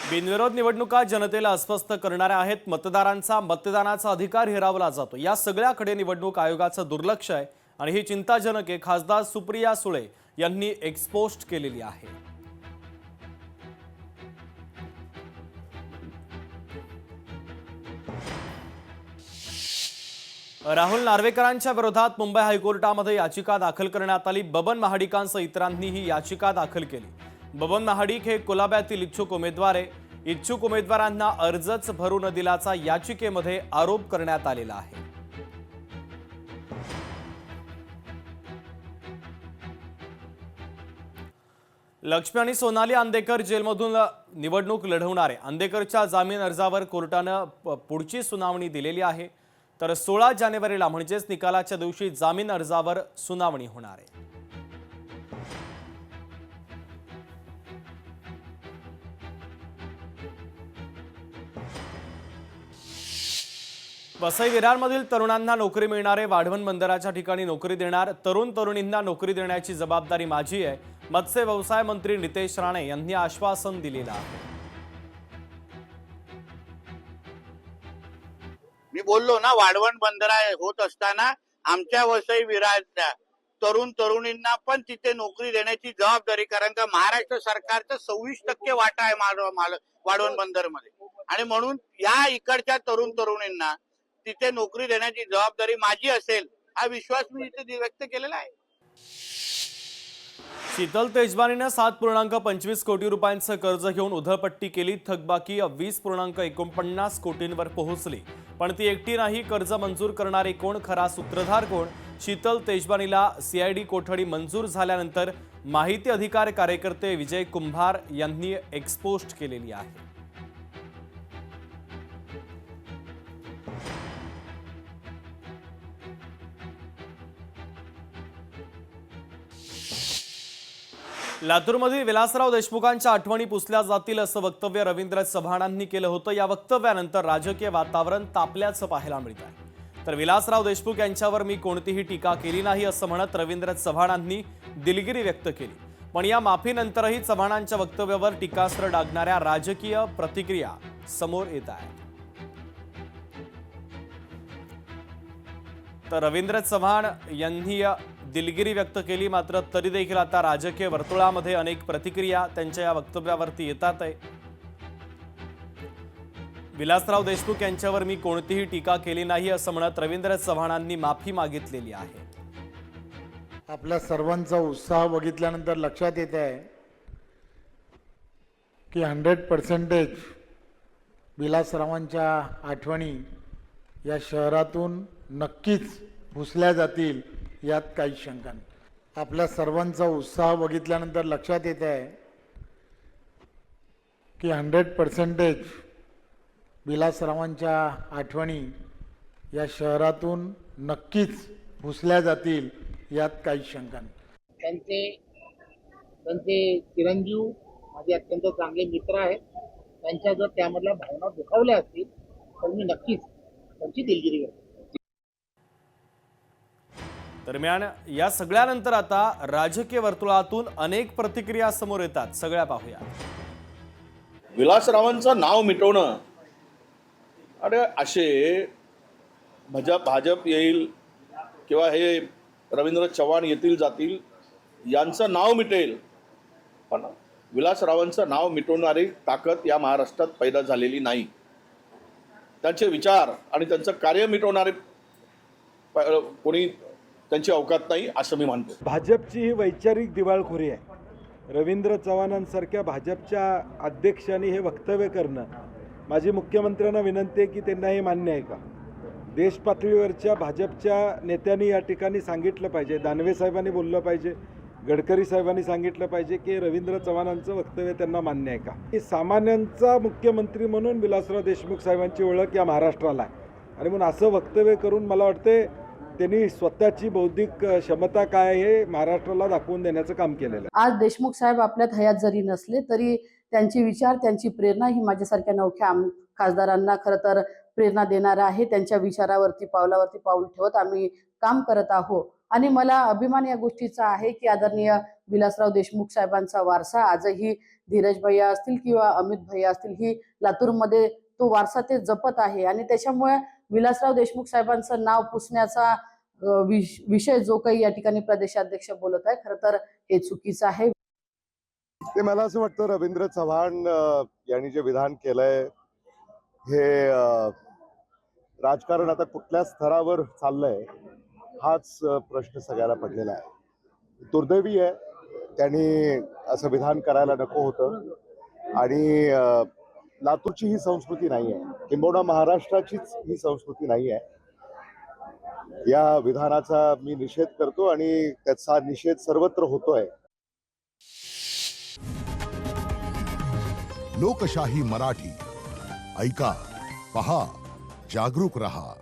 बिनविरोध निवडणुका जनतेला अस्वस्थ करणाऱ्या आहेत। मतदारांचा मतदानाचा अधिकार हिरावला जातो। या सगळ्याकडे निवडणूक आयोगाचं दुर्लक्ष आहे आणि ही चिंताजनक आहे। खासदार सुप्रिया सुळे यांनी एक्सपोस्ट केलेली आहे। राहुल नार्वेकरांच्या विरोधात मुंबई हायकोर्टामध्ये याचिका दाखल करण्यात आली। बबन महाडिकांसह इतरांनी ही याचिका दाखल केली। बबन महाडिक हे कोलाब्यातील इच्छुक उमेदवार आहे। इच्छुक उमेदवारांना अर्जच भरू न दिल्याचा याचिकेमध्ये आरोप करण्यात आलेला आहे। लक्ष्मी आणि सोनाली आंदेकर जेलमधून निवडणूक लढवणार आहे। आंदेकरच्या जामीन अर्जावर कोर्टानं पुढची सुनावणी दिलेली आहे। तर 16 जानेवारीला म्हणजेच निकालाच्या दिवशी जामीन अर्जावर सुनावणी होणार आहे। वसई विरारमधील तरुणांना नोकरी मिळणारे वाढवण बंदराच्या ठिकाणी नोकरी देणार। तरुणींना नोकरी देण्याची जबाबदारी माझी आहे, मत्स्य व्यवसाय मंत्री नितेश राणे यांनी आश्वासन दिलेलं आहे। मी बोललो ना, वाढवण बंदरा होत असताना आमच्या वसई विरारच्या तरुणींना पण तिथे नोकरी देण्याची जबाबदारी, कारण का महाराष्ट्र सरकारचं 26% वाटा आहे वाढवण बंदर मध्ये, आणि म्हणून या इकडच्या तरुणींना तिथे नोकरी देण्याची जबाबदारी माझी असेल, हा विश्वास मी इथे व्यक्त केलेला आहे। शीतल तेजवानीने 7.25 कोटी रुपयांचं कर्ज घेऊन उधळपट्टी केली। थकबाकी 20.49 कोटींवर पोहोचली, पण ती एकटी नाही। कर्ज मंजूर करणारे कोण, खरा सूत्रधार कोण? शीतल तेजवानीला सीआयडी कोठडी मंजूर झाल्यानंतर माहिती अधिकार कार्यकर्ते विजय कुंभार यांनी एक्सपोस्ट केलेली आहे। लातूरमधील विलासराव देशमुखांच्या आठवणी पुसल्या जातील असं वक्तव्य रवींद्र चव्हाणांनी केलं होतं। या वक्तव्यानंतर राजकीय वातावरण तापल्याचं पाहायला मिळत आहे। तर विलासराव देशमुख यांच्यावर मी कोणतीही टीका केली नाही असं म्हणत रवींद्र चव्हाणांनी दिलगिरी व्यक्त केली। पण या माफीनंतरही चव्हाणांच्या वक्तव्यावर टीकास्त्र डागणाऱ्या राजकीय प्रतिक्रिया समोर येत आहेत। तर रवींद्र चव्हाण यांनी दिलगिरी व्यक्त केली, मात्र तरी देखील आता राजकीय वर्तुळामध्ये अनेक प्रतिक्रिया त्यांच्या या वक्तव्यावरती येतात आहे। विलासराव देशमुख यांच्यावर मी कोणतीही टीका केली नाही असं म्हणत रवींद्र चव्हाणांनी माफी मागितलेली आहे। आपल्या सर्वांचा उत्साह बघितल्यानंतर लक्षात येत आहे की 100% विलासरावांच्या आठवणी या शहरातून नक्कीच पुसल्या जातील, यात काही शंका नाही। आपल्या सर्वांचा उत्साह बघितल्यानंतर लक्षात येत आहे की 100% विलासरावांच्या आठवणी या शहरातून नक्कीच पुसल्या जातील, यात काही शंका नाही। त्यांचे चिरंजीव माझे अत्यंत चांगले मित्र आहेत। त्यांच्या जर त्यामधल्या भावना दुखावल्या असतील तर मी नक्कीच त्यांची दिलगिरी करतो। दरम्यान या सगळ्यानंतर आता राजकीय वर्तुळातून अनेक प्रतिक्रिया समोर येतात, सगळ्या पाहूया। विलासरावांचं नाव मिटवणं, अरे असे भाजप येईल किंवा हे रवींद्र चव्हाण येतील जातील, यांचं नाव मिटेल, पण विलासरावांचं नाव मिटवणारी ताकद या महाराष्ट्रात पैदा झालेली नाही। त्यांचे विचार आणि त्यांचं कार्य मिटवणारे कोणी त्यांची अवकात नाही असं मी मानतो। भाजपची ही वैचारिक दिवाळखोरी आहे। रवींद्र चव्हाणांसारख्या भाजपच्या अध्यक्षांनी हे वक्तव्य करणं, माझी मुख्यमंत्र्यांना विनंती आहे की त्यांना हे मान्य आहे का? देश पातळीवरच्या भाजपच्या नेत्यांनी या ठिकाणी सांगितलं पाहिजे, दानवे साहेबांनी बोललं पाहिजे, गडकरी साहेबांनी सांगितलं पाहिजे की रवींद्र चव्हाणांचं वक्तव्य त्यांना मान्य आहे का? की सामान्यांचा मुख्यमंत्री म्हणून विलासराव देशमुख साहेबांची ओळख या महाराष्ट्राला आहे, आणि म्हणून असं वक्तव्य करून मला वाटते त्यांनी स्वतःची बौद्धिक क्षमता काय हे महाराष्ट्राला दाखवून देण्याचं काम केलेलं आहे। आज देशमुख साहेब आपल्यात हयात जरी नसले तरी त्यांचे विचार, त्यांची प्रेरणा ही माझ्यासारख्या नवख्या खासदारांना खरं तर प्रेरणा देणार आहे। त्यांच्या विचारावरती पावलावरती पाऊल ठेवत आम्ही काम करत आहोत, आणि मला अभिमान या गोष्टीचा आहे की आदरणीय विलासराव देशमुख साहेबांचा वारसा आजही धीरज भैया असतील किंवा अमित भैया असतील ही लातूरमध्ये तो वारसा ते जपत आहे आणि त्याच्यामुळे विलासराव देशमुख साहेबांचं नाव पुसण्याचा विषय जो काही या ठिकाणी प्रदेशाध्यक्ष बोलत आहे खरं तर हे चुकीचं आहे. ते मला असं वाटतं रवींद्र चव्हाण यांनी जे विधान केलंय हे राजकारण आता कुठल्या स्तरावर चाललंय हाच प्रश्न सगळ्याला पडलेला आहे. दुर्दैवी आहे, त्यांनी असं विधान करायला नको होतं आणि लातूरची ही संस्कृती नाही आहे, किंबहुना महाराष्ट्राचीच ही संस्कृती नाही आहे. या विधानाचा मी निषेध करतो आणि त्याचा निषेध सर्वत्र होतोय. लोकशाही मराठी ऐका, पहा, जागरूक रहा.